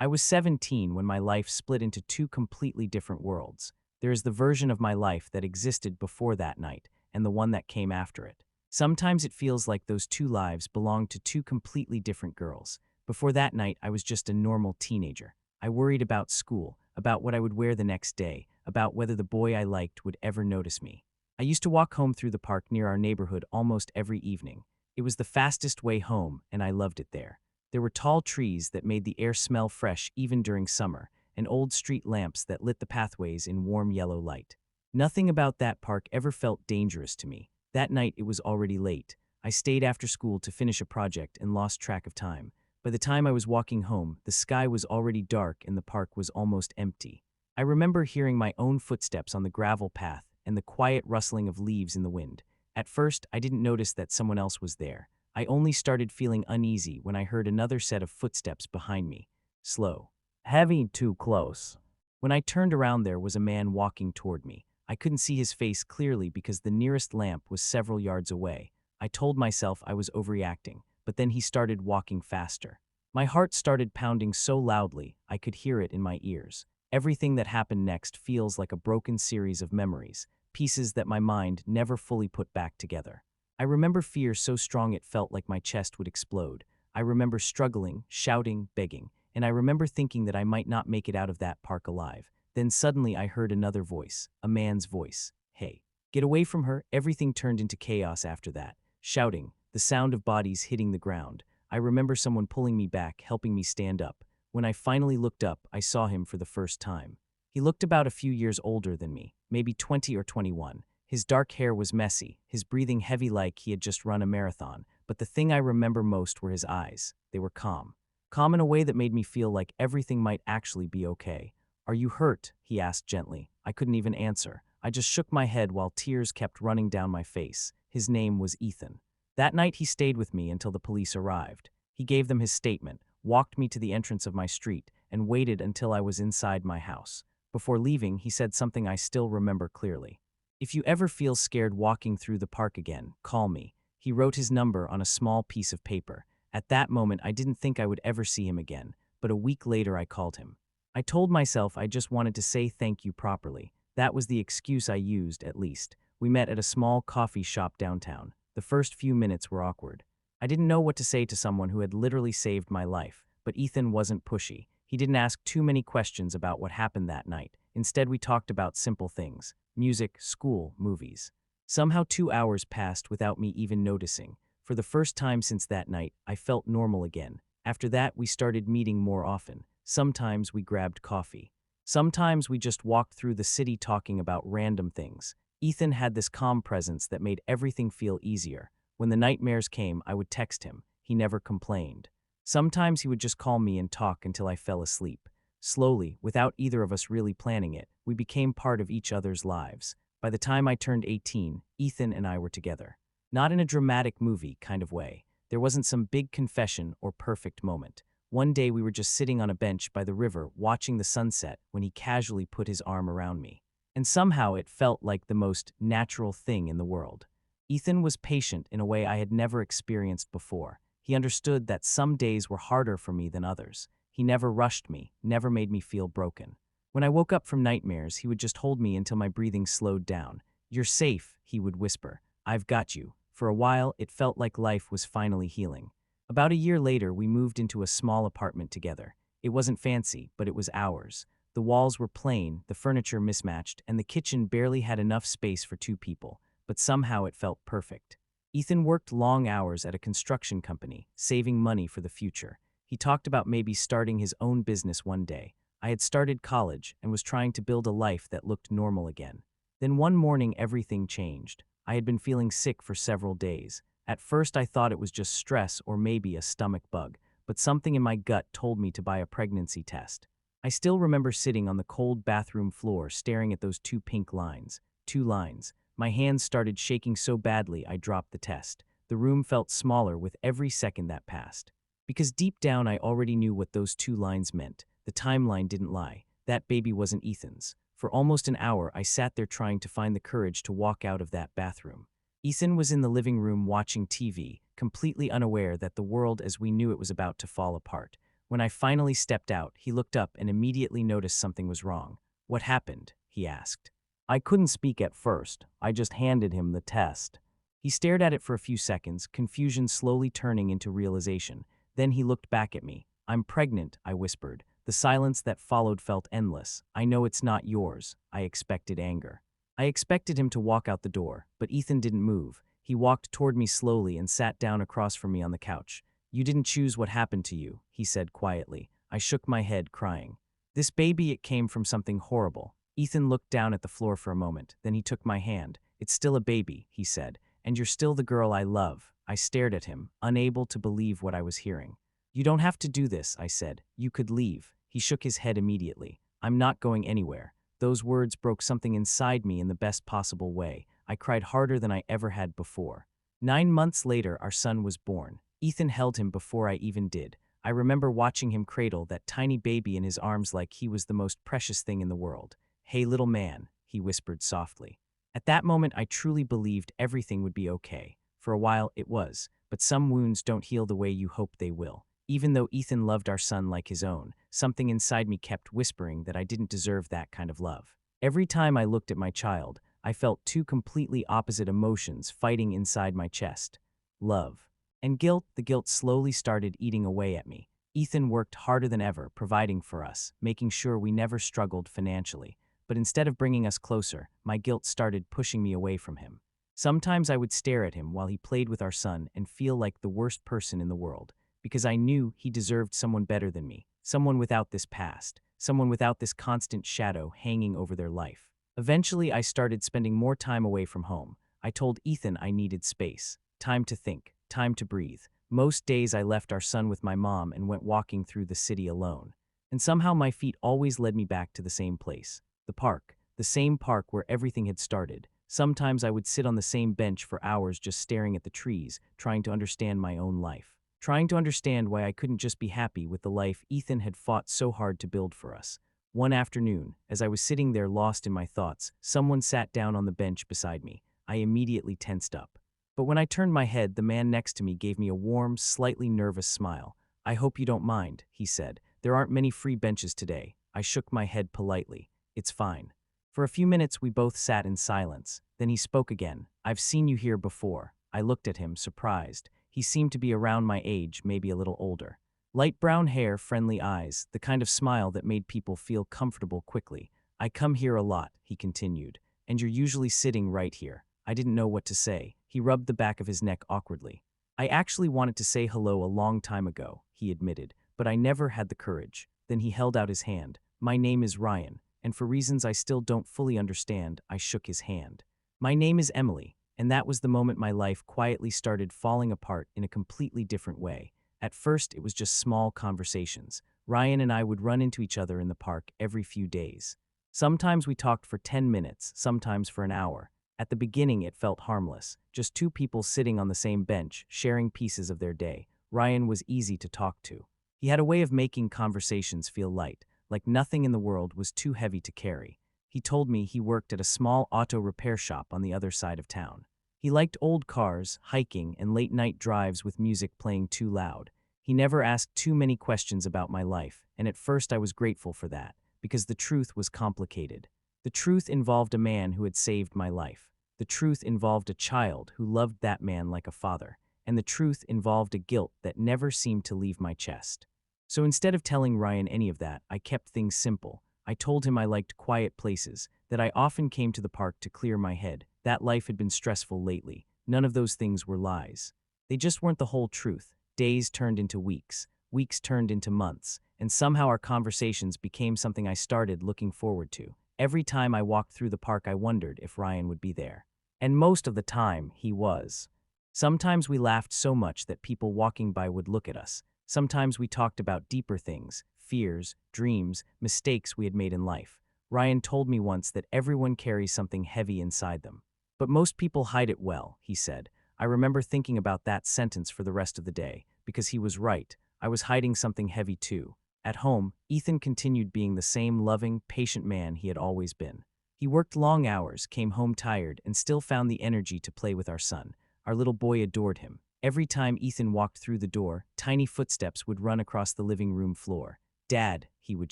I was 17 when my life split into two completely different worlds. There is the version of my life that existed before that night, and the one that came after it. Sometimes it feels like those two lives belonged to two completely different girls. Before that night, I was just a normal teenager. I worried about school, about what I would wear the next day, about whether the boy I liked would ever notice me. I used to walk home through the park near our neighborhood almost every evening. It was the fastest way home, and I loved it there. There were tall trees that made the air smell fresh even during summer, and old street lamps that lit the pathways in warm yellow light. Nothing about that park ever felt dangerous to me. That night it was already late. I stayed after school to finish a project and lost track of time. By the time I was walking home, the sky was already dark and the park was almost empty. I remember hearing my own footsteps on the gravel path and the quiet rustling of leaves in the wind. At first, I didn't notice that someone else was there. I only started feeling uneasy when I heard another set of footsteps behind me. Slow. Heavy, too close. When I turned around, there was a man walking toward me. I couldn't see his face clearly because the nearest lamp was several yards away. I told myself I was overreacting, but then he started walking faster. My heart started pounding so loudly I could hear it in my ears. Everything that happened next feels like a broken series of memories, pieces that my mind never fully put back together. I remember fear so strong it felt like my chest would explode. I remember struggling, shouting, begging, and I remember thinking that I might not make it out of that park alive. Then suddenly I heard another voice, a man's voice. Hey, get away from her. Everything turned into chaos after that. Shouting, the sound of bodies hitting the ground. I remember someone pulling me back, helping me stand up. When I finally looked up, I saw him for the first time. He looked about a few years older than me, maybe 20 or 21. His dark hair was messy, his breathing heavy like he had just run a marathon, but the thing I remember most were his eyes. They were calm. Calm in a way that made me feel like everything might actually be okay. Are you hurt? He asked gently. I couldn't even answer. I just shook my head while tears kept running down my face. His name was Ethan. That night he stayed with me until the police arrived. He gave them his statement, walked me to the entrance of my street, and waited until I was inside my house. Before leaving, he said something I still remember clearly. If you ever feel scared walking through the park again, call me. He wrote his number on a small piece of paper. At that moment, I didn't think I would ever see him again, but a week later I called him. I told myself I just wanted to say thank you properly. That was the excuse I used, at least. We met at a small coffee shop downtown. The first few minutes were awkward. I didn't know what to say to someone who had literally saved my life, but Ethan wasn't pushy. He didn't ask too many questions about what happened that night. Instead, we talked about simple things: music, school, movies. Somehow 2 hours passed without me even noticing. For the first time since that night, I felt normal again. After that, we started meeting more often. Sometimes we grabbed coffee. Sometimes we just walked through the city talking about random things. Ethan had this calm presence that made everything feel easier. When the nightmares came, I would text him. He never complained. Sometimes he would just call me and talk until I fell asleep. Slowly, without either of us really planning it, we became part of each other's lives. By the time I turned 18, Ethan and I were together. Not in a dramatic movie kind of way. There wasn't some big confession or perfect moment. One day we were just sitting on a bench by the river watching the sunset when he casually put his arm around me. And somehow it felt like the most natural thing in the world. Ethan was patient in a way I had never experienced before. He understood that some days were harder for me than others. He never rushed me, never made me feel broken. When I woke up from nightmares, he would just hold me until my breathing slowed down. You're safe, he would whisper. I've got you. For a while, it felt like life was finally healing. About a year later, we moved into a small apartment together. It wasn't fancy, but it was ours. The walls were plain, the furniture mismatched, and the kitchen barely had enough space for two people, but somehow it felt perfect. Ethan worked long hours at a construction company, saving money for the future. He talked about maybe starting his own business one day. I had started college and was trying to build a life that looked normal again. Then one morning, everything changed. I had been feeling sick for several days. At first, I thought it was just stress or maybe a stomach bug, but something in my gut told me to buy a pregnancy test. I still remember sitting on the cold bathroom floor staring at those two pink lines. 2 lines. My hands started shaking so badly I dropped the test. The room felt smaller with every second that passed. Because deep down I already knew what those 2 lines meant. The timeline didn't lie. That baby wasn't Ethan's. For almost an hour, I sat there trying to find the courage to walk out of that bathroom. Ethan was in the living room watching TV, completely unaware that the world as we knew it was about to fall apart. When I finally stepped out, he looked up and immediately noticed something was wrong. "What happened?" he asked. I couldn't speak at first. I just handed him the test. He stared at it for a few seconds, confusion slowly turning into realization. Then he looked back at me. "I'm pregnant," I whispered. The silence that followed felt endless. "I know it's not yours." I expected anger. I expected him to walk out the door, but Ethan didn't move. He walked toward me slowly and sat down across from me on the couch. "You didn't choose what happened to you," he said quietly. I shook my head, crying. "This baby, it came from something horrible." Ethan looked down at the floor for a moment. Then he took my hand. "It's still a baby," he said, "and you're still the girl I love." I stared at him, unable to believe what I was hearing. "You don't have to do this," I said. "You could leave." He shook his head immediately. "I'm not going anywhere." Those words broke something inside me in the best possible way. I cried harder than I ever had before. 9 months later, our son was born. Ethan held him before I even did. I remember watching him cradle that tiny baby in his arms like he was the most precious thing in the world. "Hey, little man," he whispered softly. At that moment, I truly believed everything would be okay. For a while, it was, but some wounds don't heal the way you hope they will. Even though Ethan loved our son like his own, something inside me kept whispering that I didn't deserve that kind of love. Every time I looked at my child, I felt two completely opposite emotions fighting inside my chest. Love and guilt. The guilt slowly started eating away at me. Ethan worked harder than ever, providing for us, making sure we never struggled financially. But instead of bringing us closer, my guilt started pushing me away from him. Sometimes I would stare at him while he played with our son and feel like the worst person in the world, because I knew he deserved someone better than me, someone without this past, someone without this constant shadow hanging over their life. Eventually, I started spending more time away from home. I told Ethan I needed space, time to think, time to breathe. Most days I left our son with my mom and went walking through the city alone. And somehow my feet always led me back to the same place, the park, the same park where everything had started. Sometimes I would sit on the same bench for hours just staring at the trees, trying to understand my own life. Trying to understand why I couldn't just be happy with the life Ethan had fought so hard to build for us. One afternoon, as I was sitting there lost in my thoughts, someone sat down on the bench beside me. I immediately tensed up. But when I turned my head, the man next to me gave me a warm, slightly nervous smile. "I hope you don't mind," he said. "There aren't many free benches today." I shook my head politely. "It's fine." For a few minutes, we both sat in silence. Then he spoke again. "I've seen you here before." I looked at him, surprised. He seemed to be around my age, maybe a little older. Light brown hair, friendly eyes, the kind of smile that made people feel comfortable quickly. "I come here a lot," he continued, "and you're usually sitting right here." I didn't know what to say. He rubbed the back of his neck awkwardly. "I actually wanted to say hello a long time ago," he admitted, "but I never had the courage." Then he held out his hand. "My name is Ryan, and for reasons I still don't fully understand," I shook his hand. "My name is Emily." And that was the moment my life quietly started falling apart in a completely different way. At first, it was just small conversations. Ryan and I would run into each other in the park every few days. Sometimes we talked for 10 minutes, sometimes for an hour. At the beginning, it felt harmless, just two people sitting on the same bench, sharing pieces of their day. Ryan was easy to talk to. He had a way of making conversations feel light, like nothing in the world was too heavy to carry. He told me he worked at a small auto repair shop on the other side of town. He liked old cars, hiking, and late-night drives with music playing too loud. He never asked too many questions about my life, and at first I was grateful for that, because the truth was complicated. The truth involved a man who had saved my life. The truth involved a child who loved that man like a father. And the truth involved a guilt that never seemed to leave my chest. So instead of telling Ryan any of that, I kept things simple. I told him I liked quiet places, that I often came to the park to clear my head. That life had been stressful lately. None of those things were lies. They just weren't the whole truth. Days turned into weeks. Weeks turned into months. And somehow our conversations became something I started looking forward to. Every time I walked through the park, I wondered if Ryan would be there. And most of the time, he was. Sometimes we laughed so much that people walking by would look at us. Sometimes we talked about deeper things, fears, dreams, mistakes we had made in life. Ryan told me once that everyone carries something heavy inside them. But most people hide it well, he said. I remember thinking about that sentence for the rest of the day, because he was right. I was hiding something heavy too. At home, Ethan continued being the same loving, patient man he had always been. He worked long hours, came home tired, and still found the energy to play with our son. Our little boy adored him. Every time Ethan walked through the door, tiny footsteps would run across the living room floor. "Dad," he would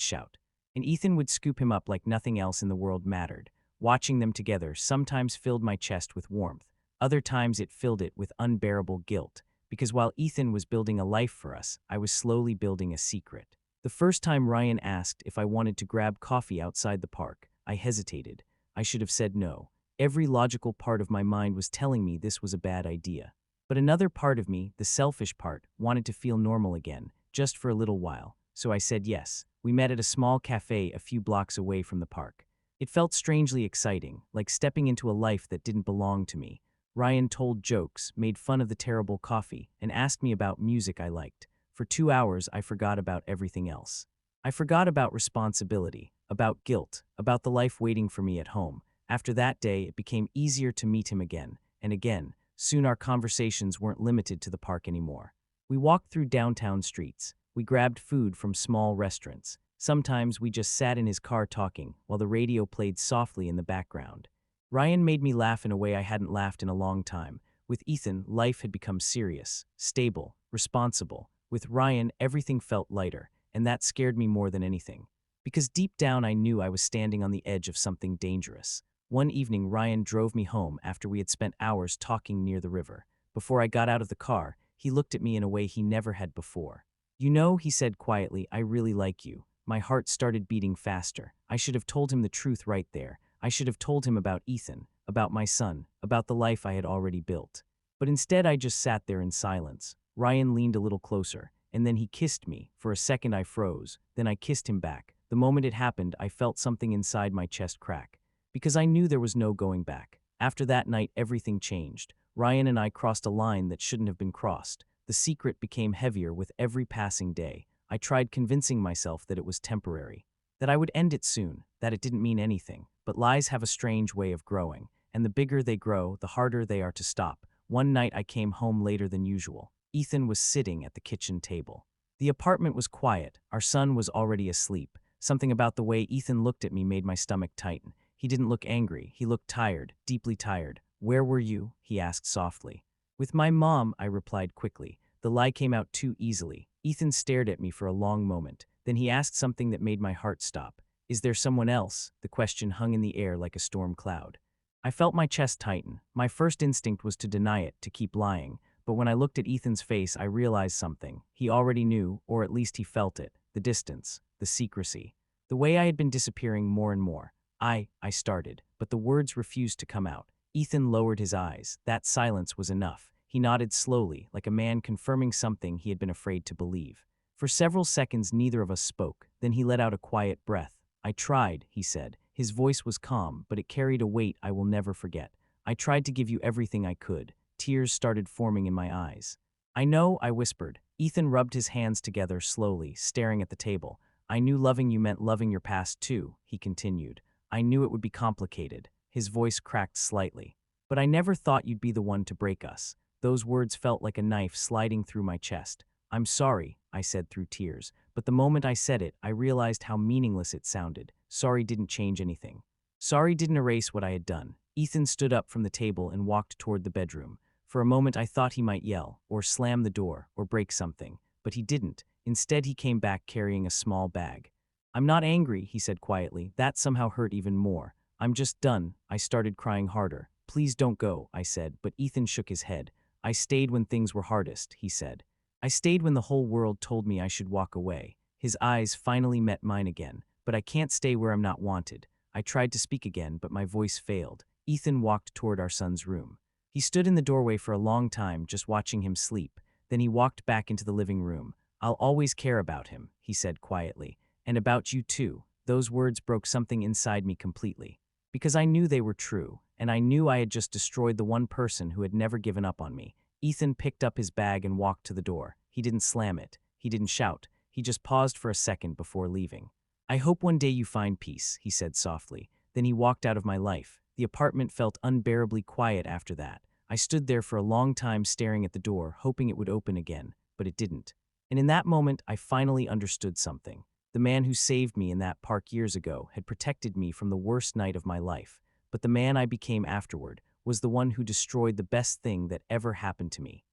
shout. And Ethan would scoop him up like nothing else in the world mattered. Watching them together sometimes filled my chest with warmth. Other times it filled it with unbearable guilt. Because while Ethan was building a life for us, I was slowly building a secret. The first time Ryan asked if I wanted to grab coffee outside the park, I hesitated. I should have said no. Every logical part of my mind was telling me this was a bad idea. But another part of me, the selfish part, wanted to feel normal again, just for a little while. So I said yes. We met at a small cafe a few blocks away from the park. It felt strangely exciting, like stepping into a life that didn't belong to me. Ryan told jokes, made fun of the terrible coffee, and asked me about music I liked. For 2 hours, I forgot about everything else. I forgot about responsibility, about guilt, about the life waiting for me at home. After that day, it became easier to meet him again, and again. Soon our conversations weren't limited to the park anymore. We walked through downtown streets. We grabbed food from small restaurants. Sometimes we just sat in his car talking, while the radio played softly in the background. Ryan made me laugh in a way I hadn't laughed in a long time. With Ethan, life had become serious, stable, responsible. With Ryan, everything felt lighter, and that scared me more than anything. Because deep down I knew I was standing on the edge of something dangerous. One evening, Ryan drove me home after we had spent hours talking near the river. Before I got out of the car, he looked at me in a way he never had before. "You know," he said quietly, "I really like you." My heart started beating faster. I should have told him the truth right there. I should have told him about Ethan, about my son, about the life I had already built. But instead I just sat there in silence. Ryan leaned a little closer, and then he kissed me. For a second I froze, then I kissed him back. The moment it happened, I felt something inside my chest crack. Because I knew there was no going back. After that night, everything changed. Ryan and I crossed a line that shouldn't have been crossed. The secret became heavier with every passing day. I tried convincing myself that it was temporary, that I would end it soon, that it didn't mean anything. But lies have a strange way of growing, and the bigger they grow, the harder they are to stop. One night I came home later than usual. Ethan was sitting at the kitchen table. The apartment was quiet. Our son was already asleep. Something about the way Ethan looked at me made my stomach tighten. He didn't look angry. He looked tired, deeply tired. "Where were you?" he asked softly. "With my mom," I replied quickly. The lie came out too easily. Ethan stared at me for a long moment. Then he asked something that made my heart stop. "Is there someone else?" The question hung in the air like a storm cloud. I felt my chest tighten. My first instinct was to deny it, to keep lying. But when I looked at Ethan's face, I realized something. He already knew, or at least he felt it. The distance, the secrecy. The way I had been disappearing more and more. I started, but the words refused to come out. Ethan lowered his eyes. That silence was enough. He nodded slowly, like a man confirming something he had been afraid to believe. For several seconds, neither of us spoke. Then he let out a quiet breath. "I tried," he said. His voice was calm, but it carried a weight I will never forget. "I tried to give you everything I could." Tears started forming in my eyes. "I know," I whispered. Ethan rubbed his hands together slowly, staring at the table. "I knew loving you meant loving your past too," he continued. "I knew it would be complicated." His voice cracked slightly. "But I never thought you'd be the one to break us." Those words felt like a knife sliding through my chest. "I'm sorry," I said through tears. But the moment I said it, I realized how meaningless it sounded. Sorry didn't change anything. Sorry didn't erase what I had done. Ethan stood up from the table and walked toward the bedroom. For a moment I thought he might yell, or slam the door, or break something. But he didn't. Instead he came back carrying a small bag. "I'm not angry," he said quietly. That somehow hurt even more. "I'm just done." I started crying harder. "Please don't go," I said, but Ethan shook his head. "I stayed when things were hardest," he said. "I stayed when the whole world told me I should walk away." His eyes finally met mine again. "But I can't stay where I'm not wanted." I tried to speak again, but my voice failed. Ethan walked toward our son's room. He stood in the doorway for a long time, just watching him sleep. Then he walked back into the living room. "I'll always care about him," he said quietly. "And about you too." Those words broke something inside me completely. Because I knew they were true, and I knew I had just destroyed the one person who had never given up on me. Ethan picked up his bag and walked to the door. He didn't slam it. He didn't shout. He just paused for a second before leaving. "I hope one day you find peace," he said softly. Then he walked out of my life. The apartment felt unbearably quiet after that. I stood there for a long time staring at the door, hoping it would open again, but it didn't. And in that moment, I finally understood something. The man who saved me in that park years ago had protected me from the worst night of my life. But the man I became afterward was the one who destroyed the best thing that ever happened to me.